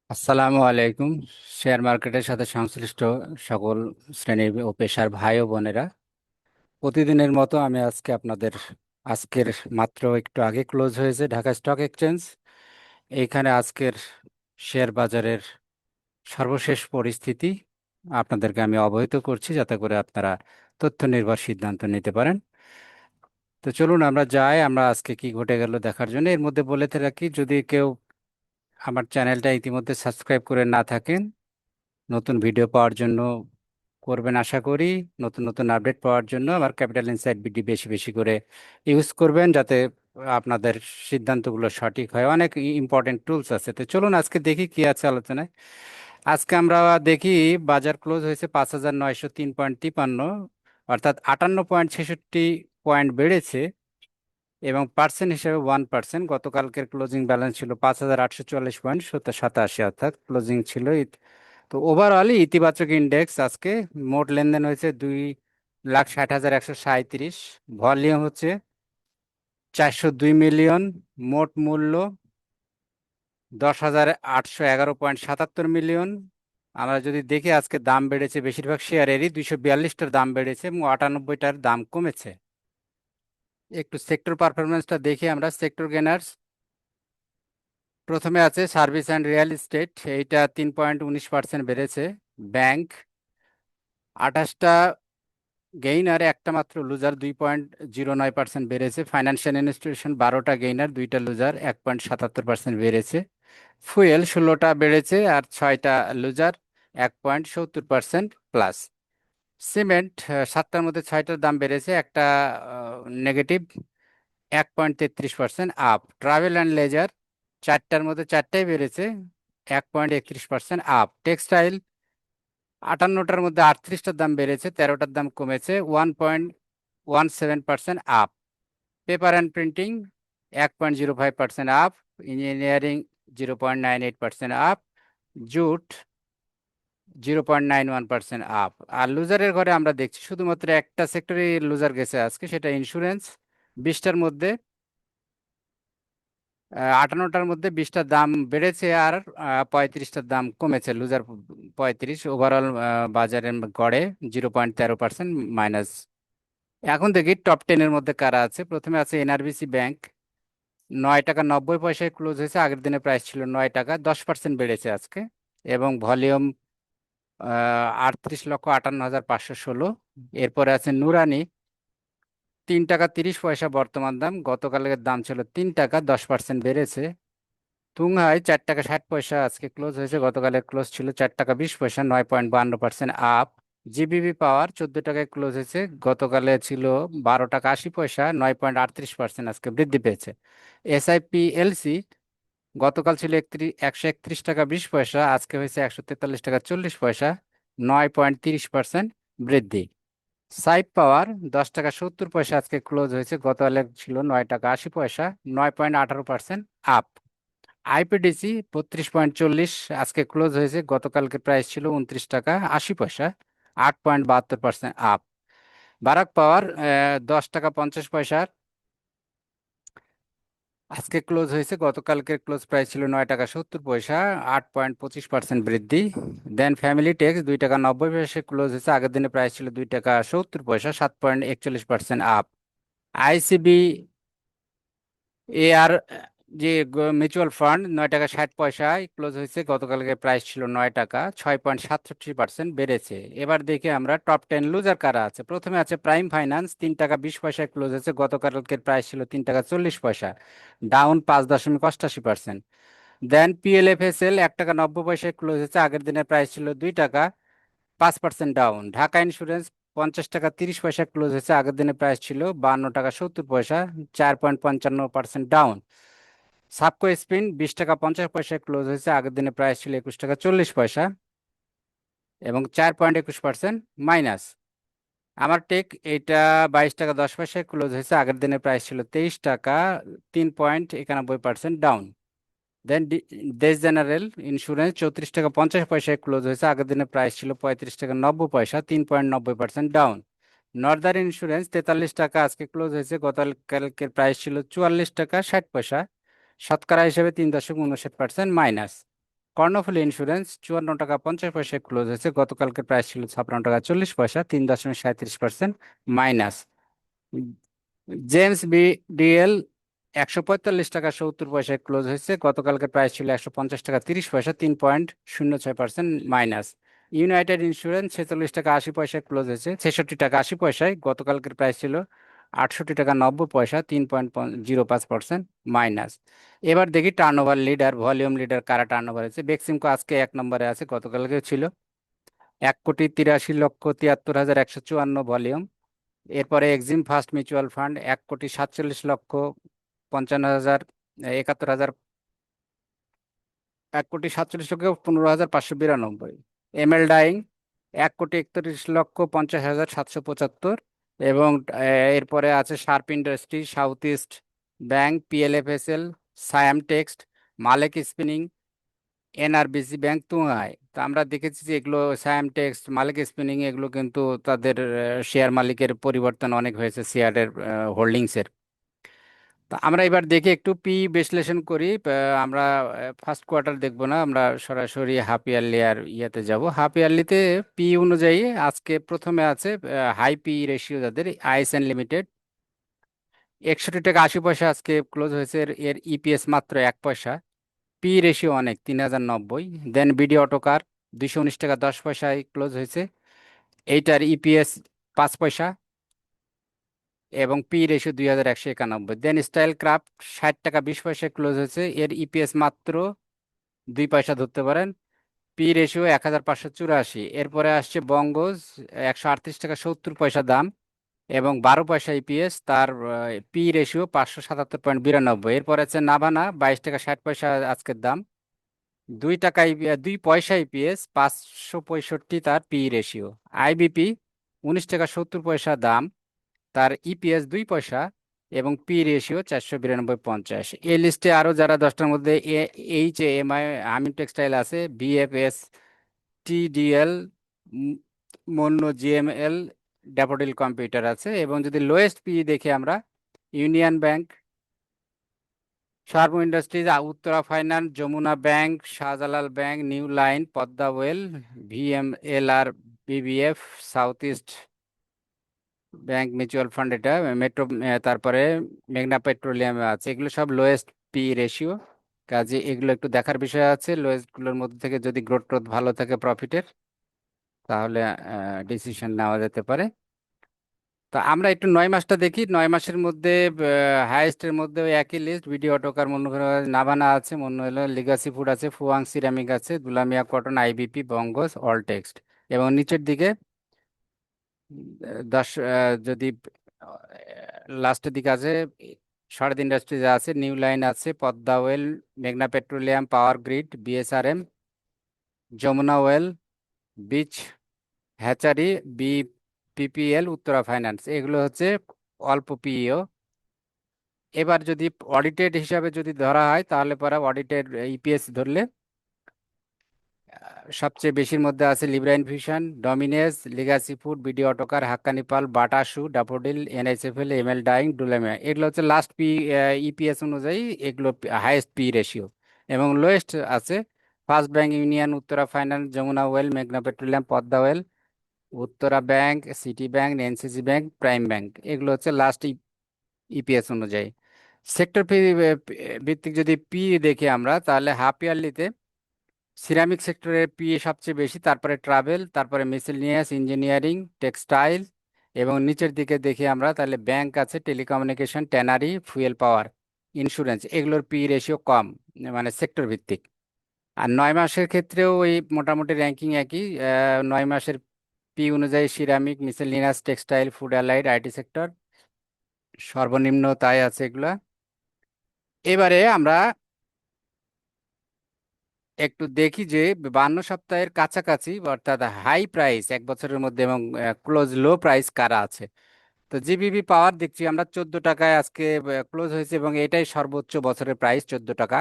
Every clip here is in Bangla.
আসসালামু আলাইকুম। শেয়ার মার্কেটের সাথে সংশ্লিষ্ট সকল শ্রেণীর ও পেশার ভাই ও বোনেরা, প্রতিদিনের মতো আমি আজকে আপনাদের আজকের মাত্র একটু আগে ক্লোজ হয়েছে ঢাকা স্টক এক্সচেঞ্জ, এইখানে আজকের শেয়ার বাজারের সর্বশেষ পরিস্থিতি আপনাদেরকে আমি অবহিত করছি, যাতে করে আপনারা তথ্য নির্ভর সিদ্ধান্ত নিতে পারেন। তো চলুন আমরা যাই, আমরা আজকে কি ঘটে গেল দেখার জন্য। এর মধ্যে বলে রাখি, যদি কেউ আমার চ্যানেলটা ইতিমধ্যে সাবস্ক্রাইব করে না থাকেন, নতুন ভিডিও পাওয়ার জন্য করবেন আশা করি। নতুন নতুন আপডেট পাওয়ার জন্য আমার ক্যাপিটাল ইনসাইট বিডি বেশি বেশি করে ইউজ করবেন, যাতে আপনাদের সিদ্ধান্তগুলো সঠিক হয়। অনেক ইম্পর্টেন্ট টুলস আছে। তো চলুন আজকে দেখি কি আছে আলোচনায়। আজকে আমরা দেখি বাজার ক্লোজ হয়েছে 5,903.53, অর্থাৎ 58.66 পয়েন্ট বেড়েছে, এবং পার্সেন্ট হিসেবে 1%। গতকালকের ক্লোজিং ব্যালেন্স ছিল 5,844.87, অর্থাৎ ক্লোজিং ছিল তো ওভারঅল ইতিবাচক ইন্ডেক্স। আজকে মোট লেনদেন হয়েছে 2,60,137, ভলিউম হচ্ছে 402 মিলিয়ন, মোট মূল্য 10,811.77 মিলিয়ন। আমরা যদি দেখি আজকে দাম বেড়েছে, বেশিরভাগ শেয়ারেরই 242টার দাম বেড়েছে এবং 98টার দাম কমেছে। একটু সেক্টর পারফরমেন্সটা দেখি আমরা। সেক্টর গেনার্স প্রথমে আছে সার্ভিস অ্যান্ড রিয়েল এস্টেট, এইটা 3.19% বেড়েছে। ব্যাংক 28টা গেইনার, একটা মাত্র লুজার, 2.09% বেড়েছে। ফাইন্যান্সিয়াল ইনস্টিটিউশন 12টা গেইনার, 2টা লুজার, 1.77% বেড়েছে। ফুয়েল 16টা বেড়েছে আর 6টা লুজার, 1.70% প্লাস। সিমেন্ট 7টার মধ্যে 6টার দাম বেড়েছে, একটা negative, 1.33% up. Travel and leisure 4টার মধ্যে 4টাই বেড়েছে, 1.31% আপ। টেক্সটাইল 58টার মধ্যে 38টার দাম বেড়েছে, 13টার দাম কমেছে, 1.17% up. Paper and printing 1.05% up. Engineering 0.98% up. Jute 0.91% up. আর লুজারের ঘরে আমরা দেখছি শুধুমাত্র একটা সেক্টরে লুজার গেছে আজকে, সেটা ইন্স্যুরেন্স। 20টার মধ্যে 58টার মধ্যে 20টার দাম বেড়েছে আর 35টার দাম কমেছে। লুজার 35, ওভারঅল বাজারের গড়ে 0.13% মাইনাস। এখন দেখি টপ 10-এর মধ্যে কারা আছে। প্রথমে আছে এনআরবিসি ব্যাংক, 9 টাকা 90 পয়সায় ক্লোজ হয়েছে। আগের দিনে প্রাইস ছিল 9 টাকা, 10% বেড়েছে আজকে, এবং ভলিউম 38,58,516। এরপরে আছে নুরানি, 3 টাকা 30 পয়সা বর্তমান দাম, গতকালের দাম ছিল 3 টাকা, 10% বেড়েছে। তুংহাই 4 টাকা 60 পয়সা আজকে ক্লোজ হয়েছে, গতকালের ক্লোজ ছিল 4 টাকা 20 পয়সা, 9.52% আপ। জিবিবি পাওয়ার 14 টাকায় ক্লোজ হয়েছে, গতকালে ছিল 12 টাকা 80 পয়সা, 9.38% আজকে বৃদ্ধি পেয়েছে। এসআইপিএলসি গতকাল ছিল 131 টাকা 20 পয়সা, আজকে হয়েছে 143 টাকা 40 পয়সা, 9.30% বৃদ্ধি। সাইপ পাওয়ার 10 টাকা 70 পয়সা আজকে ক্লোজ হয়েছে, গতকালে ছিল 9 টাকা 80 পয়সা, 9.18% আপ। আইপিডিসি 32.40 আজকে ক্লোজ হয়েছে, গতকালকে প্রাইস ছিল 29 টাকা 80 পয়সা, 8.72% আপ। বারাক পাওয়ার 10 টাকা 50 পয়সা আজকে ক্লোজ হয়েছে, গতকালকের ক্লোজ প্রাইস ছিল 9 টাকা 70 পয়সা, 8.25% বৃদ্ধি। দেন ফ্যামিলি টেক্স 2 টাকা 90 পয়সা ক্লোজ হয়েছে, আগের দিনে প্রাইস ছিল 2 টাকা 70 পয়সা, 7.41% আপ। আইসিবি এ আর যে মিউচুয়াল ফান্ড 9 টাকা 60 পয়সায় ক্লোজ হয়েছে, গতকালকে প্রাইস ছিল 9 টাকা, 6.67% বেড়েছে। এবার দেখে আমরা টপ 10 লুজার কারা আছে। প্রথমে আছে প্রাইম ফাইন্যান্স, 3 টাকা 20 পয়সায় ক্লোজ হয়েছে, গতকালকের প্রাইস ছিল 3 টাকা 40 পয়সা, ডাউন 5.85%। দেন পিএলএফএসএল 1 টাকা 90 পয়সায় ক্লোজ হয়েছে, আগের দিনের প্রাইস ছিল 2 টাকা, 5% ডাউন। ঢাকা ইন্স্যুরেন্স 50 টাকা 30 পয়সায় ক্লোজ হয়েছে, আগের দিনের প্রাইস ছিল 52 টাকা 70 পয়সা, 4.55% ডাউন। সাবকো স্পিন 20 টাকা 50 পয়সায় ক্লোজ হয়েছে, আগের দিনে প্রাইস ছিল 21 টাকা 40 পয়সা, এবং 4.21% মাইনাস। আমার টেক এইটা 22 টাকা 10 পয়সায় ক্লোজ হয়েছে, আগের দিনের প্রাইস ছিল 23 টাকা, 3.91% ডাউন। দেন দেশ জেনারেল ইন্স্যুরেন্স 34 টাকা 50 পয়সায় ক্লোজ হয়েছে, আগের দিনের প্রাইস ছিল 35 টাকা 90 পয়সা, 3.90% ডাউন। নর্দার্ন ইন্স্যুরেন্স 43 টাকা আজকে ক্লোজ হয়েছে, গতকালকের প্রাইস ছিল 44 টাকা 60 পয়সা, শতকরা হিসেবে 3.59% মাইনাস। কর্ণফুলী ইন্স্যুরেন্স 54 টাকা 50 পয়সায় ক্লোজ হয়েছে, গতকালকে প্রাইস ছিল 56 টাকা 40 পয়সা, 3.37% মাইনাস। জেমস ডিএল 145 টাকা 70 পয়সায় ক্লোজ হয়েছে, গতকালকে প্রাইস ছিল 150 টাকা 30 পয়সা, 3.06% মাইনাস। ইউনাইটেড ইন্স্যুরেন্স 46 টাকা 80 পয়সায় ক্লোজ হয়েছে, 66 টাকা 80 পয়সায়, গতকালকের প্রাইস ছিল 68 টাকা 90 পয়সা, 3.05% মাইনাস। এবার দেখি টার্নওভার লিডার, ভলিউম লিডার কারা টার্নওভার হয়েছে। বেক্সিমকো আজকে 1 নম্বরে আছে, গতকালকেও ছিল। 1,83,73,154 ভলিউম। এরপরে Exim First mutual fund 1,47,47,071, 1,47,15,592। ML dyeing 1,41,50,775। এবং এরপরে আছে Sharp industry, South East Bank, PLFSL, Saiham Text, Malek spinning, NRBC Bank, তুঙ্গাই। তো আমরা দেখেছি যে এগুলো সায়াম টেক্সট, মালিক স্পিনিং, এগুলো কিন্তু তাদের শেয়ার মালিকের পরিবর্তন অনেক হয়েছে শেয়ারের হোল্ডিংসের। তো আমরা এবার দেখি একটু পি বিশ্লেষণ করি। আমরা ফার্স্ট কোয়ার্টার দেখবো না, আমরা সরাসরি হাফ ইয়ারলি আর ইয়েতে যাব। হাফ ইয়ারলিতে পি অনুযায়ী আজকে প্রথমে আছে হাই পি রেশিও যাদের, আইএসএন লিমিটেড 61 টাকা 80 পয়সা আজকে ক্লোজ হয়েছে, এর ইপিএস মাত্র 1 পয়সা। পি রেশিও অনেক, 3,090। দেন বিডি অটোকার 219 টাকা 10 পয়সায় ক্লোজ হয়েছে, এইটার ইপিএস 5 পয়সা এবং পি রেশিও 2,191। দেন স্টাইল ক্রাফট 60 টাকা 20 পয়সায় ক্লোজ হয়েছে, এর ইপিএস মাত্র 2 পয়সা ধরতে পারেন, পি রেশিও 1,584। এরপরে আসছে বঙ্গজ 138 টাকা 70 পয়সা দাম এবং 12 পয়সা ইপিএস, তার পি রেশিও 577.92। এরপরে আছে নাভানা 22 টাকা 60 পয়সা আজকের দাম, 2 পয়সা ইপিএস, 565 তার পি রেশিও। আইবিপি 19 টাকা 70 পয়সা দাম, তার ইপিএস 2 পয়সা এবং পি রেশিও 492.50। এই লিস্টে আরো যারা 10টার মধ্যে H M I, Amin textile আছে, বিএফএস, টিডিএল, মন্য, জিএমএল, ড্যাফোডিল কম্পিউটার আছে। এবং যদি লোয়েস্ট পি দেখি আমরা, Union Bank, Sharp Industries, Uttara Finance, Jamuna Bank, Shahjalal Bank, New Line, Padma Oil, VMLR, BBF, South East Bank mutual fund, এটা মেট্রো, তারপরে মেঘনা পেট্রোলিয়াম আছে। এগুলো সব লোয়েস্ট পি রেশিও, কাজে এগুলো একটু দেখার বিষয় আছে। লোয়েস্ট গুলোর মধ্যে থেকে যদি গ্রোথ টোথ ভালো থাকে প্রফিটের, তাহলে ডিসিশন নেওয়া যেতে পারে। তা আমরা একটু 9 মাসটা দেখি। 9 মাসের মধ্যে হাইয়েস্টের মধ্যে ওই একই লিস্ট, ভিডিও অটোকার, মনে করো নাভানা আছে, মনে হলো লিগাসি ফুড আছে, ফুয়াং সিরামিক আছে, Dulamia Cotton, IBP, Bangas, All Text. এবং নিচের দিকে 10, যদি লাস্টের দিকে আছে শারদ ইন্ডাস্ট্রিজ আছে, নিউ লাইন আছে, পদ্মা ওয়েল, মেঘনা Petroleum, Power Grid, BSRM, Jamuna Oil, Beach Hatchery, BPPL, Uttara Finance, এগুলো হচ্ছে অল্প পিইও। এবার যদি অডিটেড হিসাবে যদি ধরা হয়, তাহলে পরে অডিটেড ইপিএস ধরলে সবচেয়ে বেশির মধ্যে আছে লিব্রা ইনফিউশন, ডমিনেস, Legacy Food, BD Autocar, Hakkani pulp, Bata Shoe, Daffodil, NSFL, ML Dyeing, Dulamia. এগুলো হচ্ছে লাস্ট পি ইপিএস অনুযায়ী এগুলো হাইয়েস্ট পি রেশিও। এবং লোয়েস্ট আছে First Bank, Union, Uttara Finance, Jamuna Oil, মেঘনা Petroleum, Padma Oil, Uttara Bank, City Bank, NCC Bank, Prime Bank. এগুলো হচ্ছে লাস্ট ইপিএস অনুযায়ী। সেক্টর ভিত্তিক যদি পি দেখি আমরা, তাহলে হাফ ইয়ারলিতে সিরামিক সেক্টরের পি সবচেয়ে বেশি, তারপরে ট্রাভেল, তারপরে মিসেলিনিয়াস, ইঞ্জিনিয়ারিং, টেক্সটাইল। এবং নিচের দিকে দেখি আমরা, তাহলে ব্যাংক আছে, টেলিকমিউনিকেশন, ট্যানারি, ফুয়েল পাওয়ার, ইন্স্যুরেন্স, এগুলোর পি রেশিও কম, মানে সেক্টর ভিত্তিক। আর 9 মাসের ক্ষেত্রেও ওই মোটামুটি র্যাঙ্কিং একই। 9 মাসের পি অনুযায়ী ceramic, miscellaneous, textile, food allied, IT sector সর্বনিম্ন তাই আছে এগুলা। এবারে আমরা একটু দেখি যে 52 সপ্তাহের কাছাকাছি, অর্থাৎ হাই প্রাইস 1 বছরের মধ্যে এবং ক্লোজ লো প্রাইস কারা আছে। তো জিবিবি পাওয়ার দেখছি আমরা 14 টাকায় আজকে ক্লোজ হয়েছে এবং এটাই সর্বোচ্চ বছরের প্রাইস, 14 টাকা।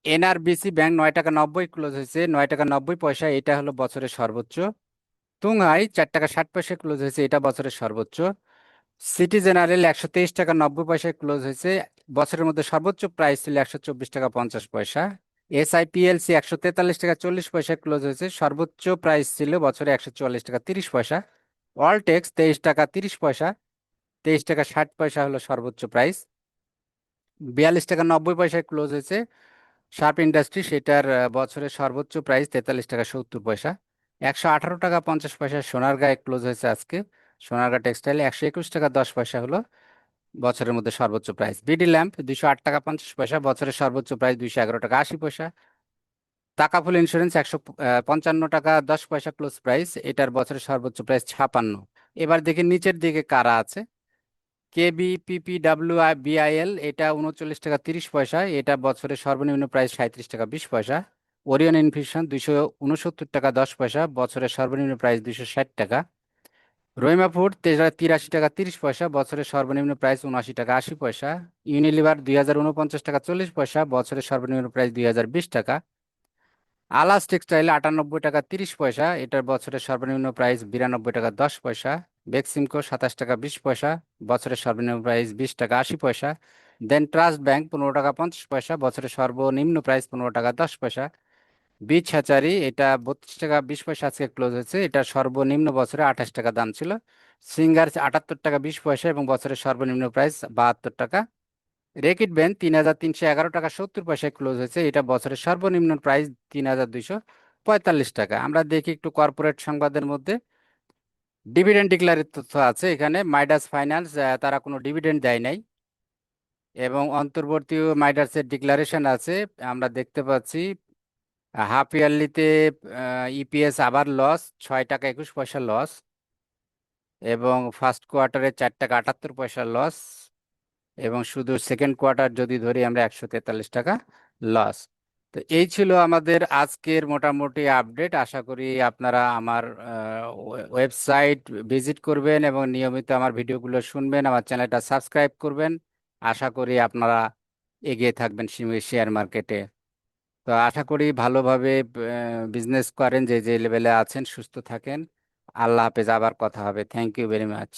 এনআরবিসি ব্যাংক 9 টাকা 90 ক্লোজ হয়েছে, 9 টাকা 90 পয়সা, এটা হলো বছরের সর্বোচ্চ। তুংহাই 4 টাকা 60 পয়সায় ক্লোজ হয়েছে, এটা বছরের সর্বোচ্চ। সিটি জেনারেল 123 টাকা 90 পয়সায় ক্লোজ হয়েছে, বছরের মধ্যে সর্বোচ্চ প্রাইস ছিল 124 টাকা 50 পয়সা। SIPLC 143 টাকা 40 পয়সা ক্লোজ হয়েছে, সর্বোচ্চ প্রাইস ছিল বছরে 144 টাকা 30 পয়সা। অলটেক্স 23 টাকা 30 পয়সা, 23 টাকা 60 পয়সা হলো সর্বোচ্চ প্রাইস। 42 টাকা 90 পয়সায় ক্লোজ হয়েছে। শার্প ইন্ডাস্ট্রি, সেটার বছরের সর্বোচ্চ প্রাইস 43 টাকা 70 পয়সা। 118 টাকা 50 পয়সা সোনারগাঁয়ে ক্লোজ হয়েছে আজকে। সোনারগাঁ টেক্সটাইল 121 টাকা 10 পয়সা হলো বছরের মধ্যে সর্বোচ্চ প্রাইস। বিডি ল্যাম্প 208 টাকা 50 পয়সা, বছরের সর্বোচ্চ প্রাইস 211 টাকা 80 পয়সা। টাকাফুল ইন্স্যুরেন্স 155 টাকা 10 পয়সা ক্লোজ প্রাইস, এটার বছরের সর্বোচ্চ প্রাইস 56। এবার দেখি নিচের দিকে কারা আছে। KBPPWBIL, এটা 39 টাকা 30 পয়সা, এটা বছরের সর্বনিম্ন প্রাইস 37 টাকা 20 পয়সা। ওরিয়ন ইনফিউশন 269 টাকা 10 পয়সা, বছরের সর্বনিম্ন প্রাইস 260 টাকা। রহিমা ফুড 83 টাকা 30 পয়সা, বছরের সর্বনিম্ন প্রাইস 79 টাকা 80 পয়সা। ইউনিলিভার 2049 টাকা 40 পয়সা, বছরের সর্বনিম্ন প্রাইস 2020 টাকা। আলাস টেক্সটাইল 98 টাকা 30 পয়সা, এটার বছরের সর্বনিম্ন প্রাইস 92 টাকা 10 পয়সা। বেক্সিমকো 27 টাকা 20 পয়সা, বছরের সর্বনিম্ন প্রাইস 20 টাকা 80 পয়সা। দেন ট্রাস্ট ব্যাংক 15 টাকা 50 পয়সা, বছরের সর্বনিম্ন প্রাইস 15 টাকা 10 পয়সা। বিচ হ্যাচারি, এটা 32 টাকা 20 পয়সা আজকে ক্লোজ হয়েছে, এটা সর্বনিম্ন বছরে 28 টাকা দাম ছিল। সিঙ্গার 78 টাকা 20 পয়সা এবং বছরের সর্বনিম্ন প্রাইস 72 টাকা। রেকিট ব্যাংক 3311 টাকা 70 পয়সায় ক্লোজ হয়েছে, এটা বছরের সর্বনিম্ন প্রাইস 3245 টাকা। আমরা দেখি একটু কর্পোরেট সংবাদের মধ্যে ডিভিডেন্ড ডিক্লারের তথ্য আছে এখানে। মাইডাস ফাইন্যান্স, তারা কোনো ডিভিডেন্ড দেয় নাই, এবং অন্তর্বর্তী মাইডাসের ডিক্লারেশন আছে। আমরা দেখতে পাচ্ছি হাফ ইয়ারলিতে ইপিএস আবার লস, 6 টাকা 21 পয়সা লস, এবং ফার্স্ট কোয়ার্টারে 4 টাকা 78 পয়সা লস, এবং শুধু সেকেন্ড কোয়ার্টার যদি ধরি আমরা 143 টাকা লস। তো এই ছিল আমাদের আজকের মোটামুটি আপডেট। আশা করি আপনারা আমার ওয়েবসাইট ভিজিট করবেন এবং নিয়মিত আমার ভিডিওগুলো শুনবেন, আমার চ্যানেলটা সাবস্ক্রাইব করবেন। আশা করি আপনারা এগিয়ে থাকবেন শেয়ার মার্কেটে। তো আশা করি ভালোভাবে বিজনেস করেন, যে যে লেভেলে আছেন, সুস্থ থাকেন। আল্লাহ হাফেজ, আবার কথা হবে। Thank you very much.